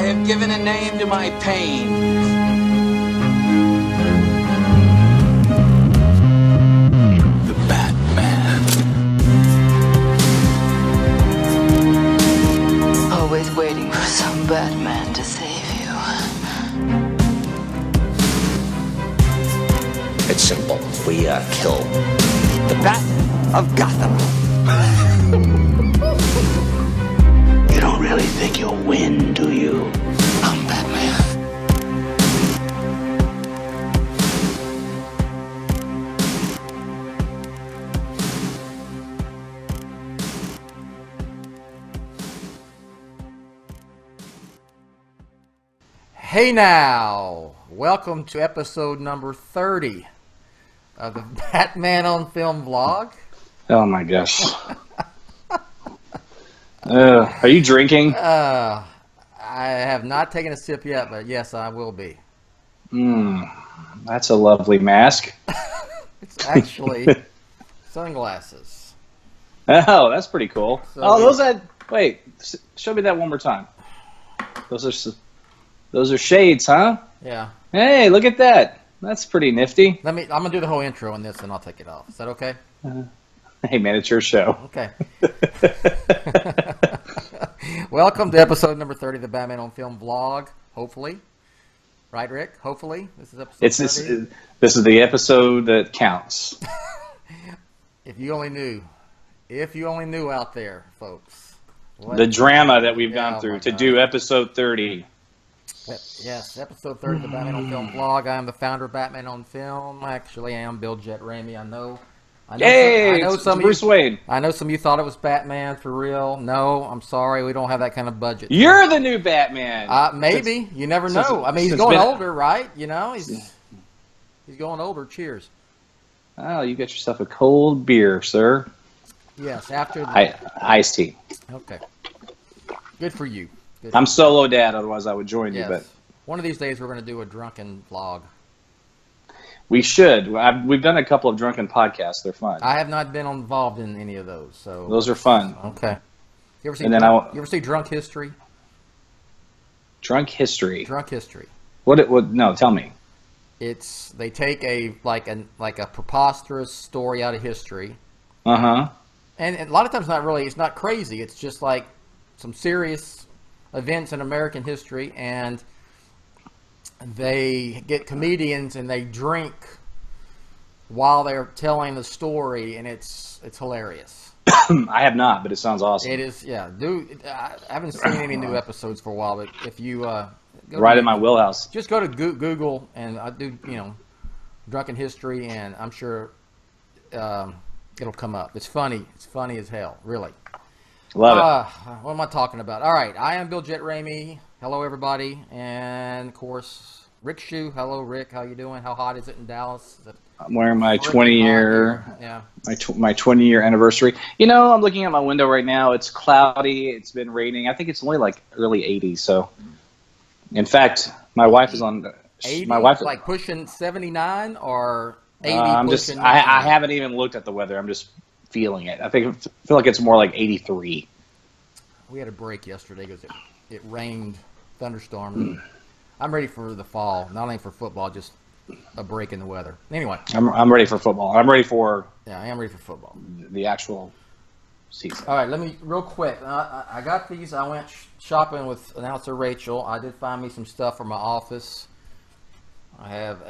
I have given a name to my pain. The Batman. Always waiting for some Batman to save you. It's simple. We kill the Batman of Gotham. You don't really think you'll win, do you? I'm Batman. Hey now, welcome to episode number 30 of the Batman on Film vlog. Oh my gosh. Are you drinking? I have not taken a sip yet, but yes, I will be. That's a lovely mask. It's actually sunglasses. Oh, that's pretty cool. So wait, show me that one more time. Those are shades, huh? Yeah. Hey, look at that. That's pretty nifty. I'm gonna do the whole intro on this, and I'll take it off. Is that okay? Hey man, it's your show. Okay. Welcome to episode number 30 of the Batman on Film vlog. Hopefully, right, Rick? Hopefully, this is episode 30. This is the episode that counts. If you only knew out there, folks. The drama that we've gone Oh, through my to God. do episode 30. Yes, episode 30 of the Batman on Film vlog. I am the founder of Batman on Film. Actually, I am Bill Jett Ramey. I know It's some of Bruce you, Wayne. I know some of you thought it was Batman for real. No, I'm sorry, we don't have that kind of budget. You're the new Batman. Maybe you never know. I mean, he's since going been- older, right? You know, he's going older. Cheers. Oh, you got yourself a cold beer, sir. Yes, after the, Iced tea. okay. Good for you. Good I'm solo dad, otherwise I would join you, yes. but One of these days we're going to do a drunken vlog. we should. We've done a couple of drunken podcasts. They're fun. I have not been involved in any of those, so Those are fun. okay. You ever see? And then you ever see Drunk History? Drunk history. Drunk History. What? No, tell me. They take a preposterous story out of history, Uh-huh. and a lot of times it's not crazy. It's just like some serious events in American history, and they get comedians and they drink while they're telling the story, and it's hilarious. I have not, but it sounds awesome. It is, yeah. I haven't seen any new episodes for a while, but if you Right in my wheelhouse. just go to Google and I do, drunken history, and I'm sure it'll come up. It's funny. It's funny as hell, really. Love it. What am I talking about? All right, I am Bill Jett Ramey. Hello, everybody, and of course, Rick Shew. Hello, Rick. How you doing? How hot is it in Dallas? Is it I'm wearing my freaking 20-year hot here? Yeah. my 20-year anniversary. I'm looking at my window right now. It's cloudy. It's been raining. I think it's only like early 80s. So, in fact, my wife is on. 80, my wife like pushing 79 or 80 I'm pushing. just. I haven't even looked at the weather. I'm just feeling it. I feel like it's more like 83. We had a break yesterday because it rained, thunderstorm. I'm ready for the fall, not only for football, just a break in the weather. Anyway, I'm ready for football. I'm ready for yeah, I am ready for football. the actual season. All right, let me real quick. I got these. I went shopping with announcer Rachel. I did find me some stuff for my office. I have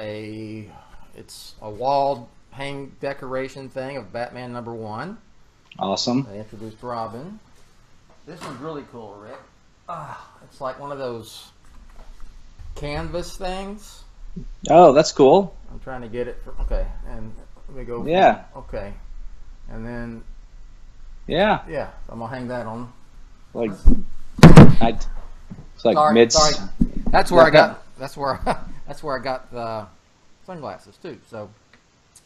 it's a wall hang decoration thing of Batman #1. Awesome. I introduced Robin. This one's really cool, Rick. It's like one of those canvas things. Oh, that's cool. I'm trying to get it. Okay, and let me go. Yeah. Okay, and then Yeah. yeah, I'm gonna hang that on. Like, it's like Sorry. That's where I got. That's where I got the sunglasses too. So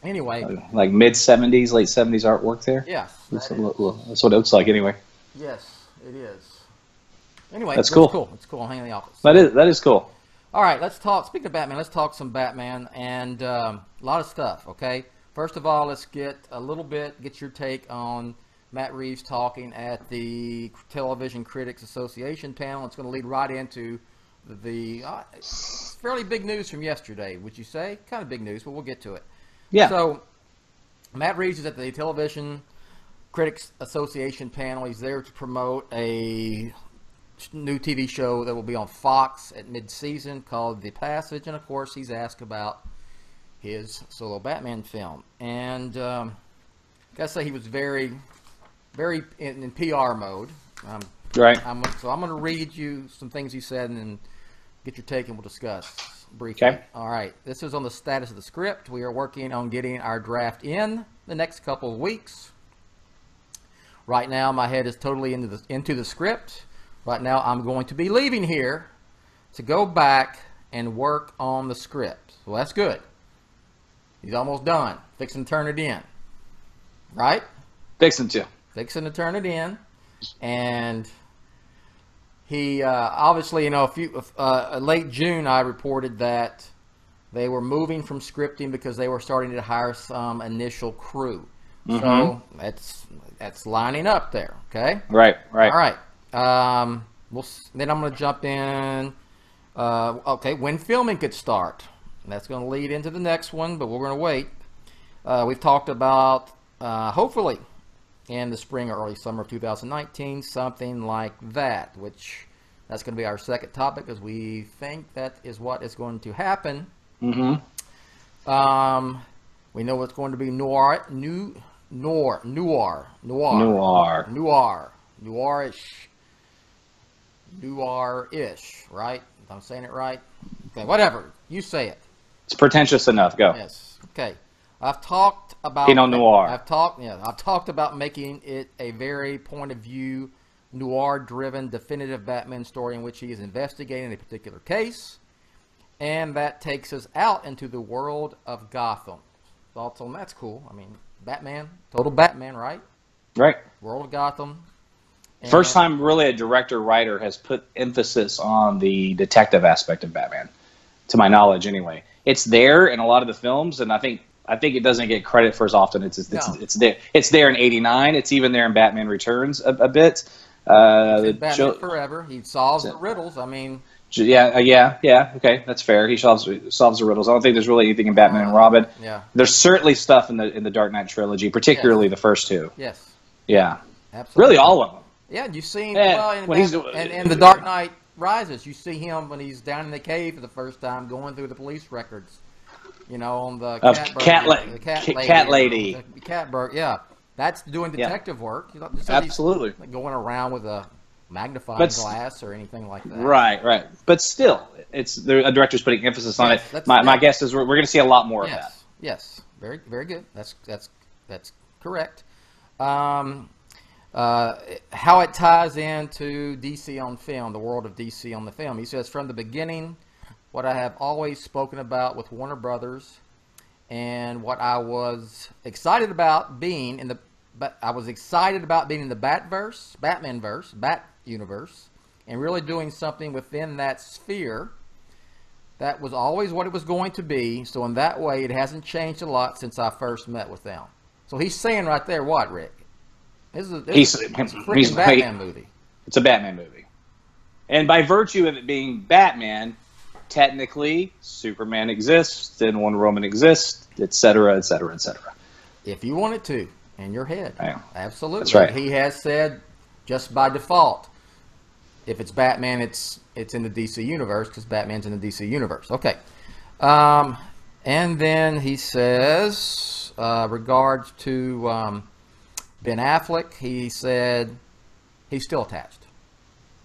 anyway, like mid 70s, late 70s artwork there. yes, That's what it looks like anyway. yes, it is. Anyway, That's it's cool. cool. It's cool. I'm hanging in the office. That is cool. All right, let's talk. Speaking of Batman, let's talk some Batman and a lot of stuff. Okay, first of all, let's get your take on Matt Reeves talking at the Television Critics Association panel. It's going to lead right into fairly big news from yesterday, would you say? Kind of big news, but we'll get to it. Yeah. So, Matt Reeves is at the Television Critics Association panel. He's there to promote a new TV show that will be on Fox at mid-season called The Passage, and of course he's asked about his solo Batman film. And I gotta say he was very in PR mode. Right. So I'm going to read you some things he said and then get your take and we'll discuss briefly. Okay. All right. This is on the status of the script. We are working on getting our draft in the next couple of weeks. Right now, my head is totally into the script. Right now, I'm going to be leaving here to go back and work on the script. So that's good. He's almost done. Fixing to turn it in. Right? Fixing to turn it in. And he obviously, late June, I reported that they were moving from scripting because they were starting to hire some initial crew. Mm-hmm. So that's lining up there. Okay. Right. All right. Then I'm going to jump in. Okay, when filming could start. That's going to lead into the next one, but we're going to wait. We've talked about hopefully in the spring or early summer of 2019, something like that, which that's going to be our second topic because we think that is what is going to happen. Mm-hmm. We know it's going to be noirish, right? If I'm saying it right. Okay, whatever. You say it. It's pretentious enough. Go. Yes. Okay. I've talked about Pinot Noir. I've talked about making it a very point of view, noir-driven, definitive Batman story in which he is investigating a particular case, and that takes us out into the world of Gotham. Thoughts on that's cool. I mean, Batman, total Batman, right? Right. World of Gotham. And first time really a director-writer has put emphasis on the detective aspect of Batman, to my knowledge anyway. It's there in a lot of the films, and I think it doesn't get credit for as often. It's there. It's there in '89. It's even there in Batman Returns a bit. Batman Forever. He solves the riddles. I mean, yeah. Okay, that's fair. He solves the riddles. I don't think there's really anything in Batman and Robin. Yeah. There's certainly stuff in the Dark Knight trilogy, particularly the first two. Yes. Yeah. Absolutely. Really, all of them. Yeah, you've seen in the Dark Knight Rises. You see him when he's down in the cave for the first time, going through the police records. On the cat lady. The Catburg, yeah. That's doing detective work. Absolutely. Going around with a magnifying glass or anything like that. Right. But still, a director's putting emphasis on it. My guess is we're going to see a lot more of that. Yes. Very, very good. That's correct. How it ties into DC on film, the world of DC on the film. He says, from the beginning, what I have always spoken about with Warner Brothers, and what I was excited about being in the Batmanverse, Bat universe, and really doing something within that sphere. That was always what it was going to be. So in that way, it hasn't changed a lot since I first met with them. So he's saying right there, what, Rick? This is a freaking Batman movie. It's a Batman movie, and by virtue of it being Batman, technically, Superman exists, and Wonder Woman exists, etc., etc., etc. If you want it to, in your head. Yeah. Absolutely. That's right. He has said, just by default, if it's Batman, it's in the DC universe, because Batman's in the DC universe. Okay. And then he says, regards to Ben Affleck, he said he's still attached.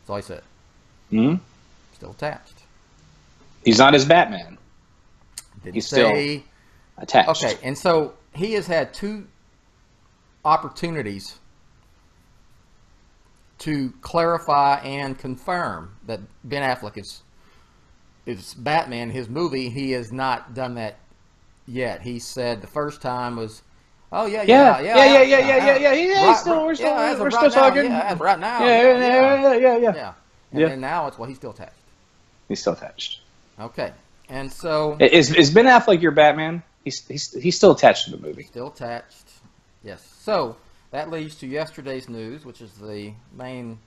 That's all he said. Hmm? Still attached. He's not his Batman. He's still attached. Okay, and so he has had two opportunities to clarify and confirm that Ben Affleck is Batman. His movie, he has not done that yet. He said the first time was, "Oh yeah." We're still talking. Yeah, right now. Yeah. And then now it's he's still attached. He's still attached. Okay, and so is Ben Affleck your Batman? He's still attached to the movie. Still attached. Yes. So that leads to yesterday's news, which is the main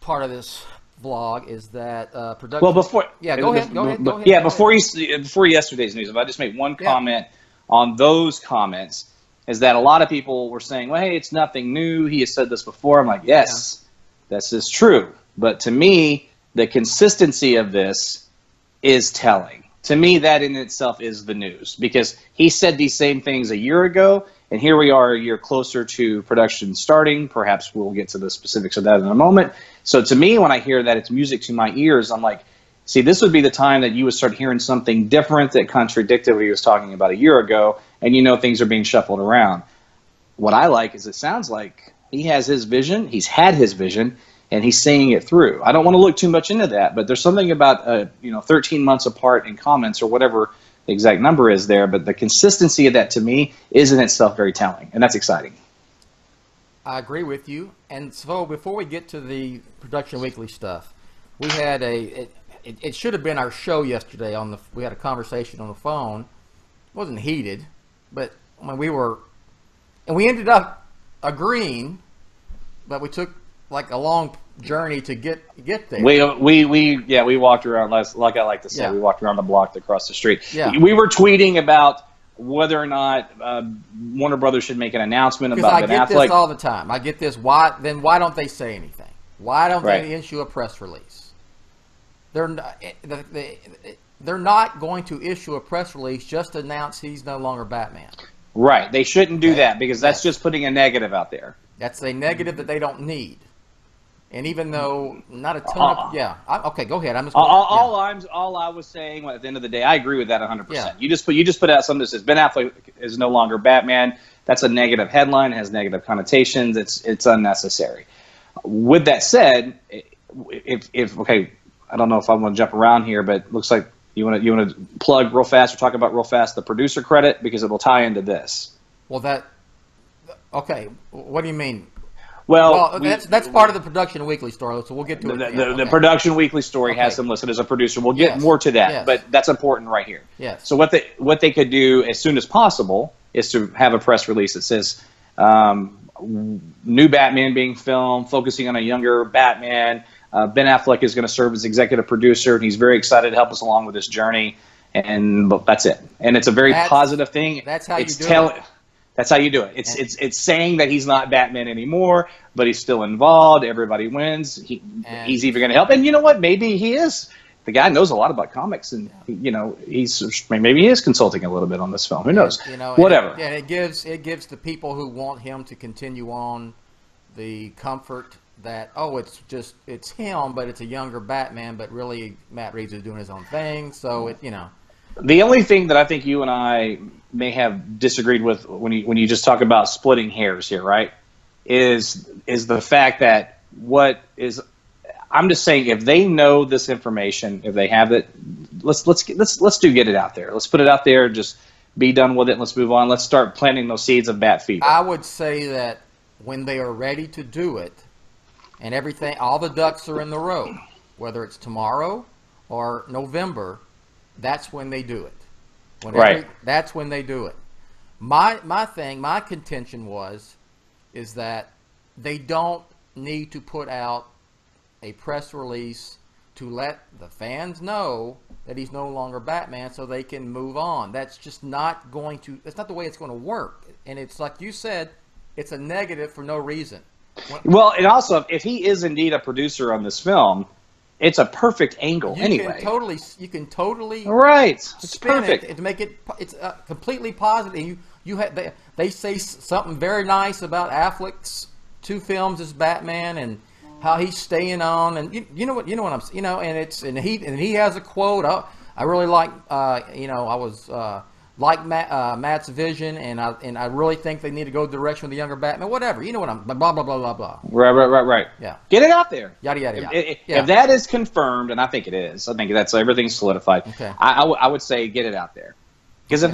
part of this vlog is that production. Well, before go ahead. Yeah, before yesterday's news, if I just make one comment on those comments, is that a lot of people were saying, "Well, hey, it's nothing new. He has said this before." I'm like, yes, this is true. But to me, the consistency of this is telling. To me, that in itself is the news, because he said these same things a year ago, and here we are a year closer to production starting. Perhaps we'll get to the specifics of that in a moment. So to me, when I hear that, it's music to my ears. I'm like, see, this would be the time that you would start hearing something different that contradicted what he was talking about a year ago, and you know things are being shuffled around. What I like is it sounds like he has his vision, he's had his vision, and he's seeing it through. I don't want to look too much into that, but there's something about 13 months apart in comments or whatever the exact number is there, but the consistency of that to me is in itself very telling, and that's exciting. I agree with you. And so before we get to the Production Weekly stuff, we had it should have been our show yesterday. We had a conversation on the phone. It wasn't heated, but when we ended up agreeing, but we took like a long journey to get there. We walked around, like I like to say, we walked around the block across the street. Yeah. We were tweeting about whether or not Warner Brothers should make an announcement about Ben Affleck. I get this all the time. I get this. Why don't they say anything? Why don't they issue a press release? They're not going to issue a press release just to announce he's no longer Batman. Right. They shouldn't do that, because that's just putting a negative out there. That's a negative that they don't need. And even though not a ton of okay, go ahead. All I was saying at the end of the day, I agree with that 100%. Yeah. You just put out something that says Ben Affleck is no longer Batman. That's a negative headline, has negative connotations. It's unnecessary. With that said, if okay, I don't know if I want to jump around here, but it looks like you want to plug real fast or talk about real fast the producer credit, because it will tie into this. Well, okay. What do you mean? Well, that's part of the Production Weekly story, so we'll get to it. The Production Weekly story has him listed as a producer. We'll get more to that, but that's important right here. Yes. So what they could do as soon as possible is to have a press release that says new Batman being filmed, focusing on a younger Batman. Ben Affleck is going to serve as executive producer, and he's very excited to help us along with this journey. And that's it. And it's a very positive thing. That's how you do it. That's how you do it. It's saying that he's not Batman anymore, but he's still involved. Everybody wins. He's even going to help. And you know what? Maybe he is. The guy knows a lot about comics, and maybe he is consulting a little bit on this film. Who knows? Whatever. And it gives the people who want him to continue on the comfort that it's him, but it's a younger Batman. But really, Matt Reeves is doing his own thing. So The only thing that I think you and I may have disagreed with when you just talk about splitting hairs here, right, is the fact that I'm just saying, if they know this information, if they have it, let's get it out there. Let's put it out there. Just be done with it. Let's move on. Let's start planting those seeds of bat fever. I would say that when they are ready to do it, and everything, all the ducks are in the row, whether it's tomorrow or November, that's when they do it. That's when they do it. My contention is that they don't need to put out a press release to let the fans know that he's no longer Batman so they can move on. That's just not going to, that's not the way it's going to work. And it's like you said, it's a negative for no reason. Well, and also, if he is indeed a producer on this film, it's a perfect angle anyway. You can totally spin perfect. It to make it completely positive. They say something very nice about Affleck's 2 films as Batman and how he's staying on, and and he has a quote. I really like Matt's vision, and I really think they need to go the direction with the younger Batman. Whatever, you know what I'm blah blah blah blah blah. Right. Yeah, get it out there. Yada yada yada. If that is confirmed, and I think it is, I think that's everything's solidified. Okay. I would say get it out there, because if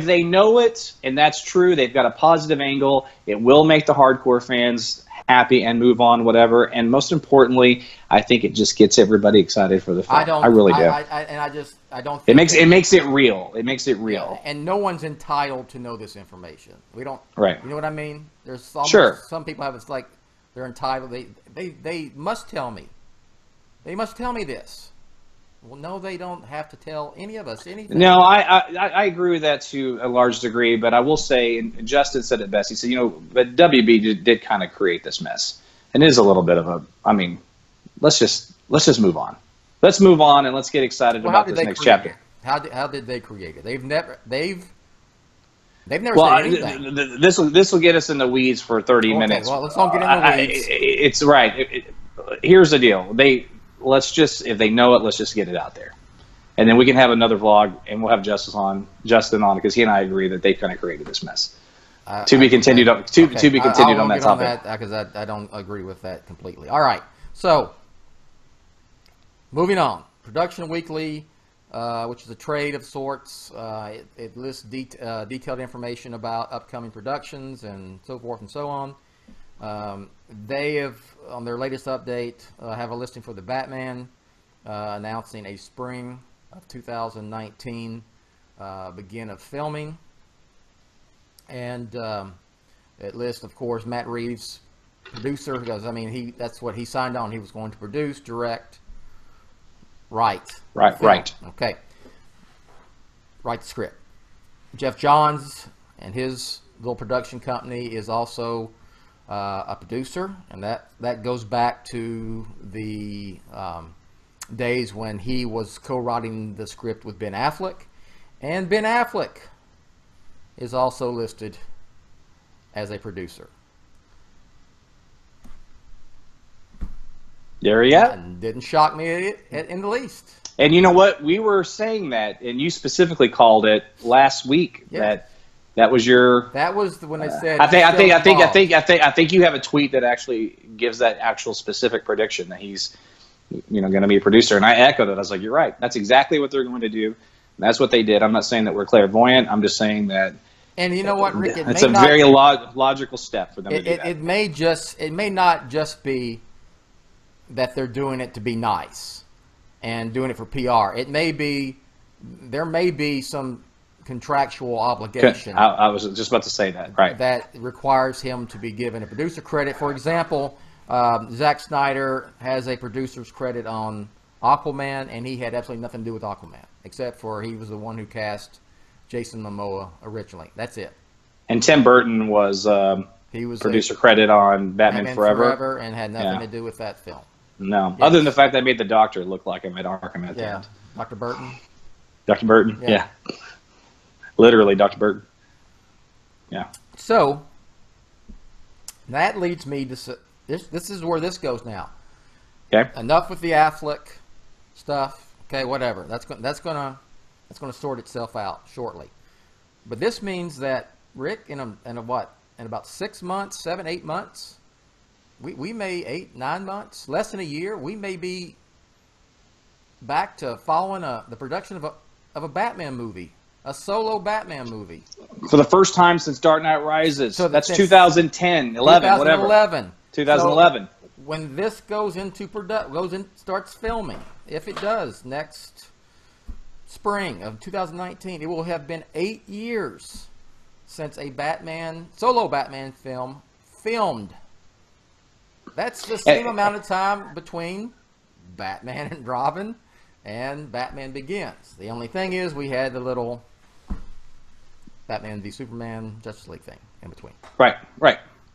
they know it and that's true, they've got a positive angle. It will make the hardcore fans happy and move on, whatever. And most importantly, I think it just gets everybody excited for the film. I really do. I don't think it makes it real. It makes it real. And no one's entitled to know this information. We don't. Right. You know what I mean? There's some people have, it's like they're entitled. They must tell me. They must tell me this. Well, no, they don't have to tell any of us anything. No, I agree with that to a large degree, but I will say, and Justin said it best. He said, but WB did kind of create this mess, and it is a little bit of a. I mean, let's just move on. Let's move on and let's get excited about this next chapter. How did they create it? They've never said anything. This will get us in the weeds for 30 minutes. Well, let's not get in the weeds. It's right. Here's the deal. If they know it, let's just get it out there. And then we can have another vlog, and we'll have Justin on because he and I agree that they kind of created this mess. To be continued on that topic. Because I don't agree with that completely. All right. So, moving on. Production Weekly, which is a trade of sorts. It lists detailed information about upcoming productions and so forth and so on. They have, on their latest update, have a listing for The Batman, announcing a spring of 2019 begin of filming. And it lists, of course, Matt Reeves, producer, because, I mean, that's what he signed on. He was going to produce, direct, write. Right. Okay. Write the script. Jeff Johns and his little production company is also a producer, and that goes back to the days when he was co-writing the script with Ben Affleck, and Ben Affleck is also listed as a producer. There you go. Didn't shock me in the least. And you know what? We were saying that, and you specifically called it last week. Yeah. That was your. That was when they said. I think you have a tweet that actually gives that actual specific prediction that he's, going to be a producer. And I echoed it. I was like, you're right. That's exactly what they're going to do. And that's what they did. I'm not saying that we're clairvoyant. I'm just saying that. And you know what, Rick? It's a very logical step for them to do that. It may not just be that they're doing it to be nice and doing it for PR. There may be some contractual obligation. I was just about to say that. Right. That requires him to be given a producer credit. For example, Zack Snyder has a producer's credit on Aquaman, and he had absolutely nothing to do with Aquaman, except for he was the one who cast Jason Momoa originally. That's it. And Tim Burton was producer credit on Batman Forever, and had nothing to do with that film. No, yes. Other than the fact that made the Doctor look like him at Arkham at the end. Dr. Burton. Dr. Burton, yeah. Literally, Dr. Burton. Yeah. So, that leads me to... This is where this goes now. Okay. Enough with the Affleck stuff. Okay, whatever. That's gonna sort itself out shortly. But this means that, Rick, in about 6 months, 7, 8 months, we may 8, 9 months, less than a year, we may be back to following the production of a Batman movie, a solo Batman movie. For the first time since Dark Knight Rises. So that's 2010, 11, whatever. 2011. So when this goes into starts filming, if it does, next spring of 2019, it will have been 8 years since a solo Batman film filmed. That's the same amount of time between Batman and Robin and Batman Begins. The only thing is we had the little Batman v Superman Justice League thing in between. Right.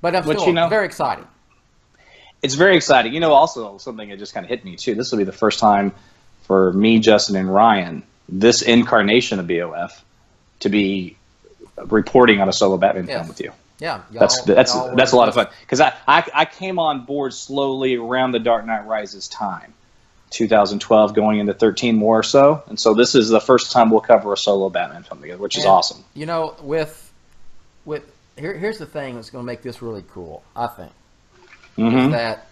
But I'm still very excited. It's very exciting. Also something that just kind of hit me too. This will be the first time for me, Justin, and Ryan, this incarnation of BOF, to be reporting on a solo Batman film with you. Yeah, that's a lot of fun, because I came on board slowly around the Dark Knight Rises time, 2012 going into 13 more or so, and so this is the first time we'll cover a solo Batman film together, which is awesome. Here's the thing that's going to make this really cool, I think, is that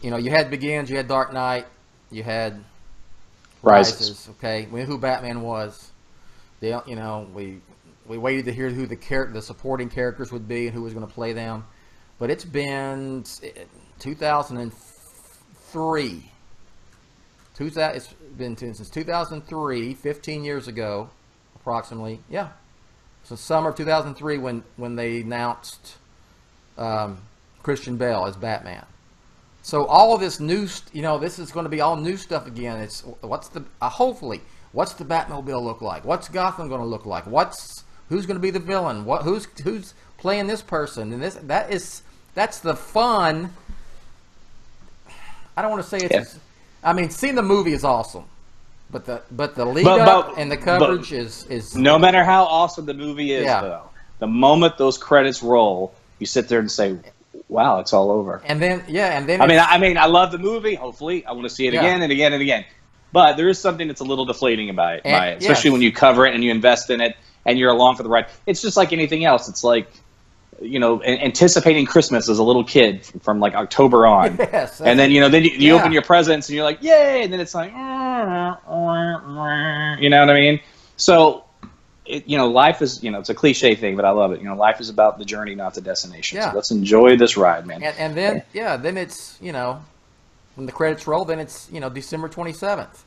you had Begins, you had Dark Knight, you had Rises. Okay, we knew who Batman was. We waited to hear who the supporting characters would be and who was going to play them. But it's been 2003. It's been since 2003, 15 years ago, approximately. Yeah. So summer of 2003 when they announced Christian Bale as Batman. So all of this new, this is going to be all new stuff again. It's hopefully what's the Batmobile look like? What's Gotham going to look like? Who's going to be the villain? Who's playing this person? And that's the fun. I don't want to say it's. I mean, seeing the movie is awesome, but the lead up and the coverage is. No matter how awesome the movie is, though, the moment those credits roll, you sit there and say, wow, it's all over. And then, I mean, I love the movie. Hopefully, I want to see it again and again and again. But there is something that's a little deflating about it, especially when you cover it and you invest in it and you're along for the ride. It's just like anything else. It's like, anticipating Christmas as a little kid from like October on. Yes. And then, then you open your presents and you're like, yay! And then it's like, you know what I mean? So. Life is, it's a cliche thing, but I love it. Life is about the journey, not the destination. Yeah. So let's enjoy this ride, man. And then, then it's, when the credits roll, then it's, December 27th.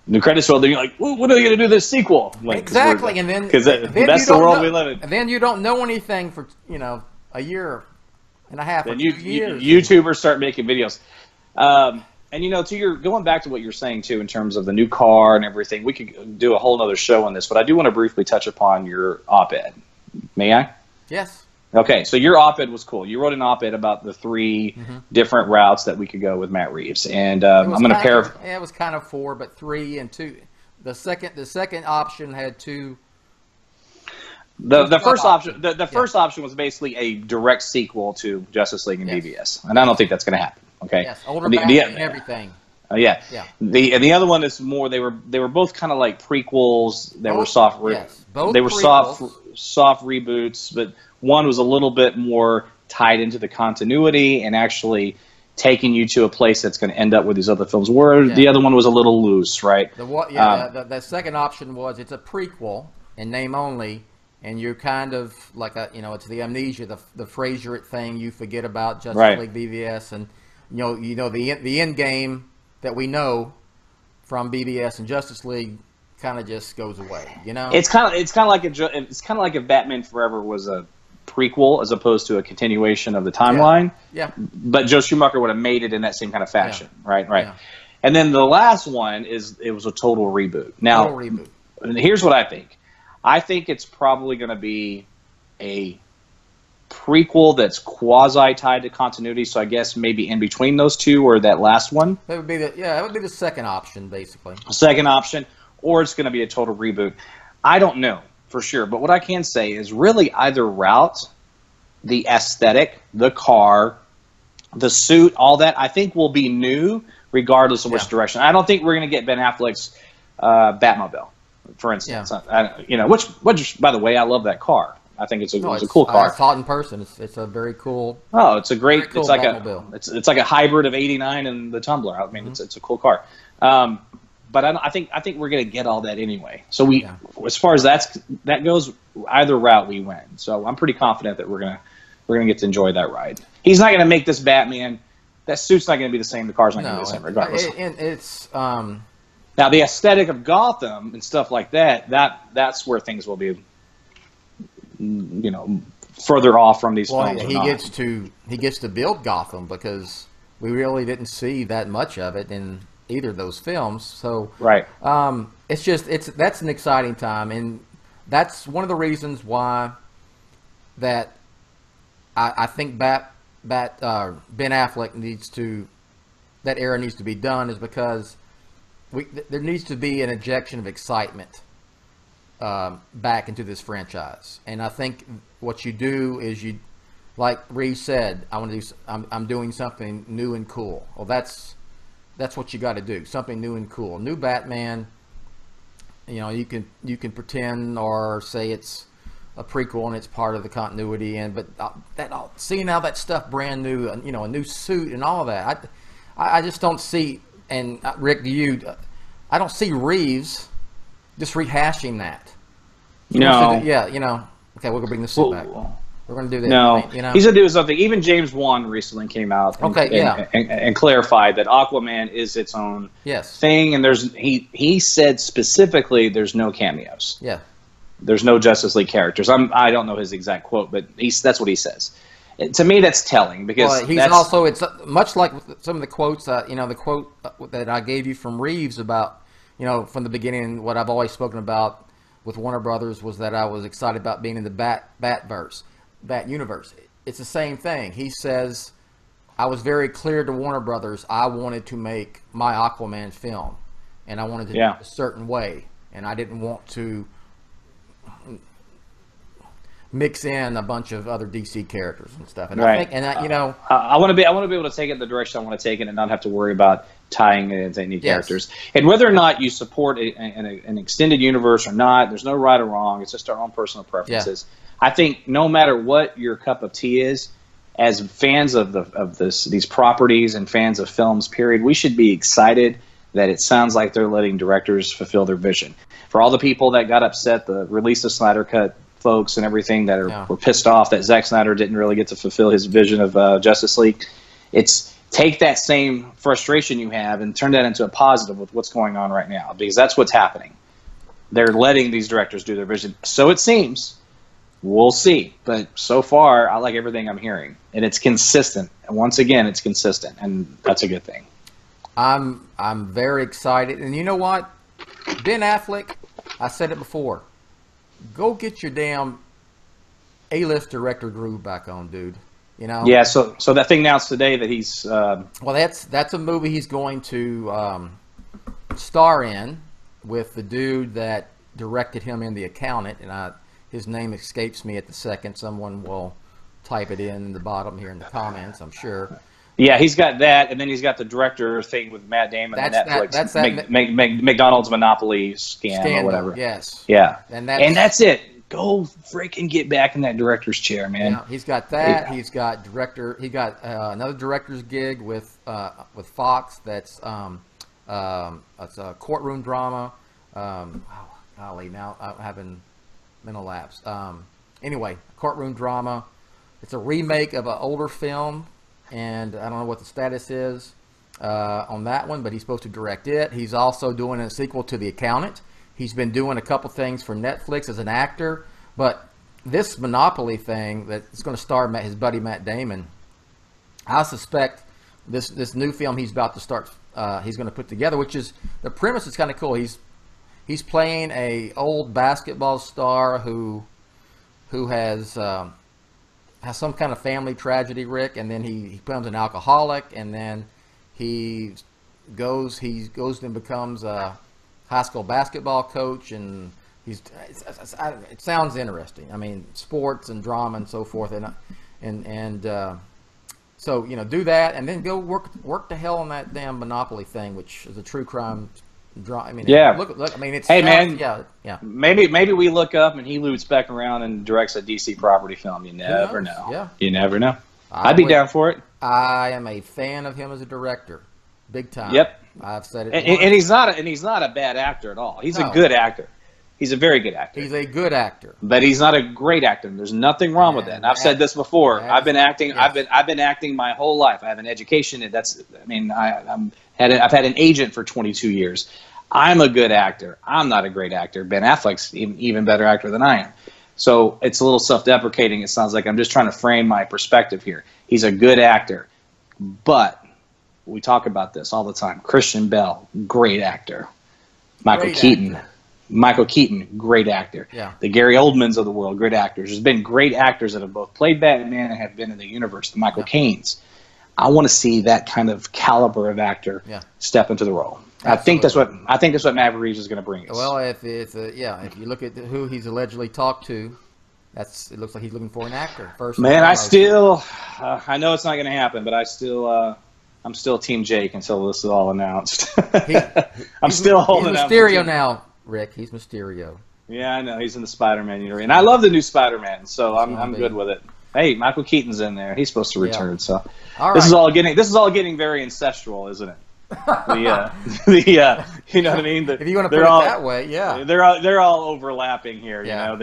The credits roll, then you're like, when are they going to do this sequel? Like, exactly. And then, because that's the world we live in. And then you don't know anything for, a year and a half or 2 years. YouTubers start making videos. And going back to what you're saying too, in terms of the new car and everything, we could do a whole other show on this, but I do want to briefly touch upon your op-ed. May I? Yes. Okay, so your op-ed was cool. You wrote an op-ed about the 3 different routes that we could go with Matt Reeves, and I'm going to paraphrase. Yeah, it was kind of 4, but 3 and 2. The second option had 2. The first option, the first option was basically a direct sequel to Justice League and BVS, and I don't think that's going to happen. Okay. Yes, older Batman and everything. Yeah. The other one is more. They were both kind of like prequels that were soft. Yes, both they were prequels. soft reboots, but one was a little bit more tied into the continuity and actually taking you to a place that's going to end up with these other films. Where the other one was a little loose, right? The second option was it's a prequel in name only. And you're kind of like it's the amnesia, the Fraser thing. You forget about Justice League BVS, and the end game that we know from BVS and Justice League kind of just goes away. It's kind of like if Batman Forever was a prequel as opposed to a continuation of the timeline. Yeah. But Joe Schumacher would have made it in that same kind of fashion, right? Yeah. And then the last one it was a total reboot. Now, here's what I think. I think it's probably going to be a prequel that's quasi tied to continuity. So I guess maybe in between those two or that last one. That would be the second option, basically. Second option, or it's going to be a total reboot. I don't know for sure, but what I can say is really either route, the aesthetic, the car, the suit, all that I think will be new regardless of which direction. I don't think we're going to get Ben Affleck's Batmobile. For instance, which by the way, I love that car. I think it's a cool car. I saw it in person. It's a very cool. Oh, it's a great. Cool it's like Batmobile. It's like a hybrid of '89 and the Tumbler. I mean, it's a cool car. But I think we're gonna get all that anyway. So as far as that goes, either route we win. So I'm pretty confident that we're gonna get to enjoy that ride. He's not gonna make this Batman. That suit's not gonna be the same. The car's not gonna be the same, regardless. It's Now, the aesthetic of Gotham and stuff like that's where things will be, further off from these films. He gets to build Gotham because we really didn't see that much of it in either of those films. So that's an exciting time, and that's one of the reasons why that I think Ben Affleck that era needs to be done is because. There needs to be an injection of excitement back into this franchise, and I think what you do is like Reeves said, I'm doing something new and cool. Well, that's what you got to do, something new and cool. New Batman. You can pretend or say it's a prequel and it's part of the continuity, but seeing all that stuff brand new, a new suit and all of that, I just don't see. And Rick, I don't see Reeves just rehashing that. No. Okay, we're gonna bring the suit back. We're gonna do that. No, he's gonna do something. Even James Wan recently came out and clarified that Aquaman is its own thing, and he said specifically there's no cameos. Yeah. There's no Justice League characters. I don't know his exact quote, but that's what he says. To me, that's telling because well, he's also, it's much like some of the quotes, the quote that I gave you from Reeves about, from the beginning, what I've always spoken about with Warner Brothers was that I was excited about being in the Bat universe. It's the same thing. He says, I was very clear to Warner Brothers, I wanted to make my Aquaman film, and I wanted to do it a certain way, and I didn't want to mix in a bunch of other DC characters and stuff. And I think, I want to be able to take it in the direction I want to take it, and not have to worry about tying it into any characters. And whether or not you support an extended universe or not, there's no right or wrong. It's just our own personal preferences. I think no matter what your cup of tea is, as fans of these properties and fans of films, period, we should be excited that it sounds like they're letting directors fulfill their vision. For all the people that got upset, the release of Snyder Cut folks and everything that were pissed off that Zack Snyder didn't really get to fulfill his vision of Justice League, it's take that same frustration you have and turn that into a positive with what's going on right now, because that's what's happening. They're letting these directors do their vision. So it seems. We'll see. But so far, I like everything I'm hearing. And it's consistent. And once again, it's consistent. And that's a good thing. I'm very excited. And you know what? Ben Affleck, I said it before, go get your damn A-list director groove back on, dude. Yeah, so that thing announced today that he's... well, that's a movie he's going to star in with the dude that directed him in The Accountant, and his name escapes me at the second. Someone will type it in the bottom here in the comments, I'm sure. Yeah, he's got that, and then he's got the director thing with Matt Damon and Netflix. That's that McDonald's Monopoly scandal or whatever. Yes. Yeah. And that's it. Go freaking get back in that director's chair, man. Yeah, he's got that. Yeah. He's got another director's gig with Fox. That's a courtroom drama. Golly, now I'm having mental lapse. Anyway, courtroom drama. It's a remake of an older film, and I don't know what the status is on that one, but he's supposed to direct it. He's also doing a sequel to The Accountant. He's been doing a couple things for Netflix as an actor, but this Monopoly thing that's going to star his buddy Matt Damon, I suspect this new film he's about to start, he's going to put together, which is, the premise is kind of cool. He's playing a old basketball star who has some kind of family tragedy, Rick, and then he becomes an alcoholic, and then he goes and becomes a high school basketball coach, and it sounds interesting. I mean, sports and drama and so forth, so do that, and then go work the hell on that damn Monopoly thing, which is a true crime. I mean, look. I mean, it's Maybe we look up and he loops back around and directs a DC property film. You never know. Yeah, you never know. I'd be down for it. I am a fan of him as a director, big time. Yep, I've said it. And he's not a bad actor at all. He's a good actor. He's a very good actor. He's a good actor, but he's not a great actor. There's nothing wrong with that. And I've said this before. I've been acting. Yes. I've been acting my whole life. I have an education. I've had an agent for 22 years. I'm a good actor. I'm not a great actor. Ben Affleck's even better actor than I am. So it's a little self-deprecating. It sounds like I'm just trying to frame my perspective here. He's a good actor. But we talk about this all the time. Christian Bale, great actor. Michael Keaton, great actor. Yeah. The Gary Oldmans of the world, great actors. There's been great actors that have both played Batman and have been in the universe. The Michael Caine's. I want to see that kind of caliber of actor step into the role. Absolutely. I think that's what Matt Reeves is going to bring us. Well, if you look at who he's allegedly talked to, it looks like he's looking for an actor first. Man, I still, I know it's not going to happen, but I'm still Team Jake until this is all announced. I'm still holding out. He's Mysterio now, Rick. He's Mysterio. Yeah, I know. He's in the Spider-Man universe, and I love the new Spider-Man, so I'm good with it. Hey, Michael Keaton's in there. He's supposed to return. So this is all getting very incestual, isn't it? You know what I mean? If you want to put it that way, yeah. They're all overlapping here. Yeah.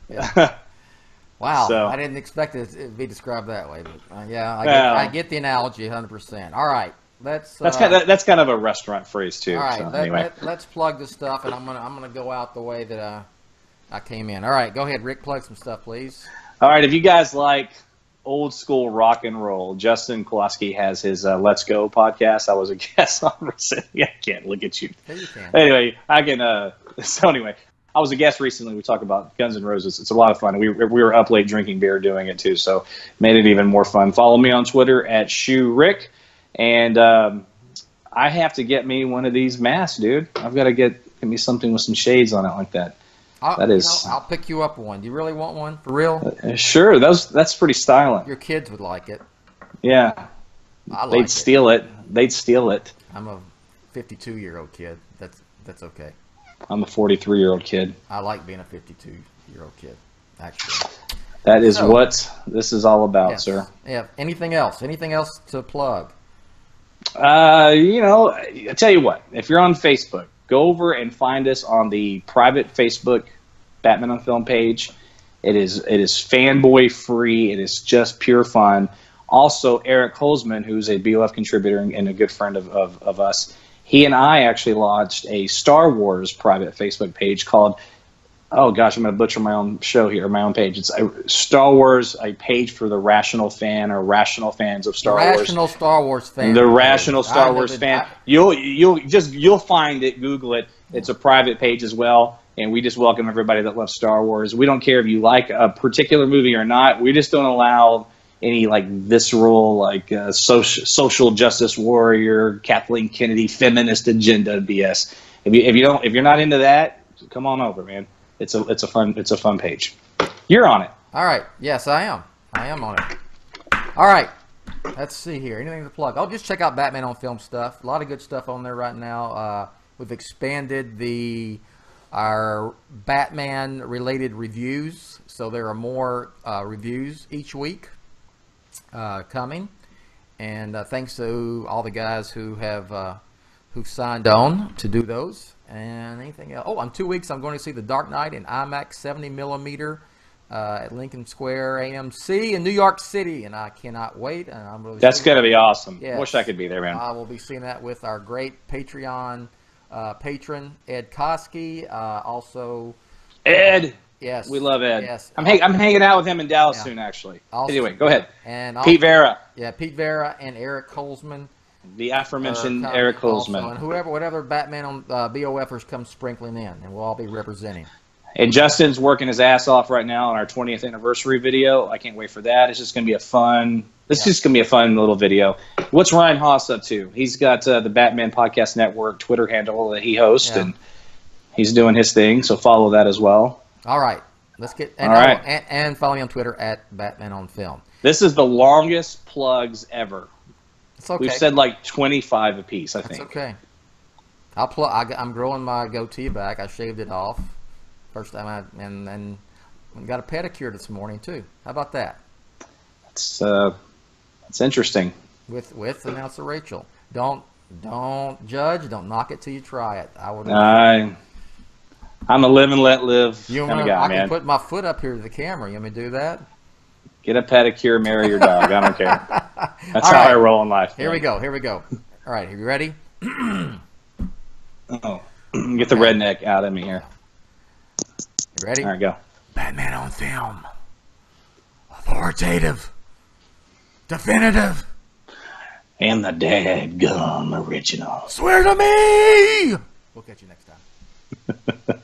You know, Wow, so. I didn't expect it to be described that way, but I get the analogy 100%. All right, that's kind of a restaurant phrase too. All right, so, anyway. let's plug this stuff, and I'm gonna go out the way that I came in. All right, go ahead, Rick. Plug some stuff, please. All right, if you guys like old school rock and roll. Justin Kowalski has his Let's Go podcast. I was a guest on recently. I can't look at you. Yeah, you can. Anyway, I can. So anyway, I was a guest recently. We talked about Guns N' Roses. It's a lot of fun. We were up late drinking beer doing it too, so made it even more fun. Follow me on Twitter at ShewRick, and I have to get me one of these masks, dude. I've got to get me something with some shades on it like that. I'll pick you up one. Do you really want one for real? Sure. That's pretty stylish. Your kids would like it. Yeah. They'd steal it. They'd steal it. I'm a 52-year-old kid. That's okay. I'm a 43-year-old kid. I like being a 52-year-old kid, actually. That is what this is all about, yes. sir. Yeah. Anything else? Anything else to plug? I tell you what. If you're on Facebook, go over and find us on the private Facebook Batman on Film page. It is fanboy free. It is just pure fun. Also, Eric Holzman, who's a BOF contributor and a good friend of us, he and I actually launched a Star Wars private Facebook page called, oh gosh, I'm going to butcher my own show here, my own page. It's Star Wars, a page for the rational fan or rational fans of Star Wars. Rational Star Wars fan. The rational Star Wars fan. You'll find it. Google it. It's a private page as well. And we just welcome everybody that loves Star Wars. We don't care if you like a particular movie or not. We just don't allow any like visceral, like social justice warrior, Kathleen Kennedy, feminist agenda BS. If you're not into that, come on over, man. It's a fun page. You're on it. All right. Yes, I am. I am on it. All right. Let's see here. Anything to plug? Oh, just check out Batman on Film stuff. A lot of good stuff on there right now. We've expanded our Batman related reviews, so there are more reviews each week coming. And thanks to all the guys who have who've signed on to do those. And anything else? Oh, in 2 weeks I'm going to see The Dark Knight in IMAX 70mm at Lincoln Square AMC in New York City, and I cannot wait. And I'm really that's going to be awesome. Yes. Wish I could be there, man. I will be seeing that with our great Patreon patron Ed Koski. Also, Ed. Yes, we love Ed. Yes, I'm hanging out with him in Dallas soon, actually. Also, anyway, go ahead. And Pete Vera. Yeah, Pete Vera and Eric Holzman. The aforementioned Eric Holzman. Also, and whatever Batman on BOFers come sprinkling in, and we'll all be representing. And Justin's working his ass off right now on our 20th anniversary video. I can't wait for that. It's just going to be a fun. This is just going to be a fun little video. What's Ryan Haas up to? He's got the Batman Podcast Network Twitter handle that he hosts, and he's doing his thing. So follow that as well. All right, let's get. And, all right, and follow me on Twitter at Batman on Film. This is the longest plugs ever. It's okay. We've said like 25 apiece, I think. That's okay. I'm growing my goatee back. I shaved it off first time, and got a pedicure this morning too. How about that? That's interesting. With announcer Rachel. Don't judge. Don't knock it till you try it. I'm a live and let live kind of guy, man. I can put my foot up here to the camera. You want me to do that? Get a pedicure, marry your dog. I don't care. That's how I roll in life. Here we go. All right, are you ready? Get the redneck out of me here. You ready? All right, go. Batman on Film. Authoritative. Definitive. And the Dadgum Original. Swear to me! We'll catch you next time.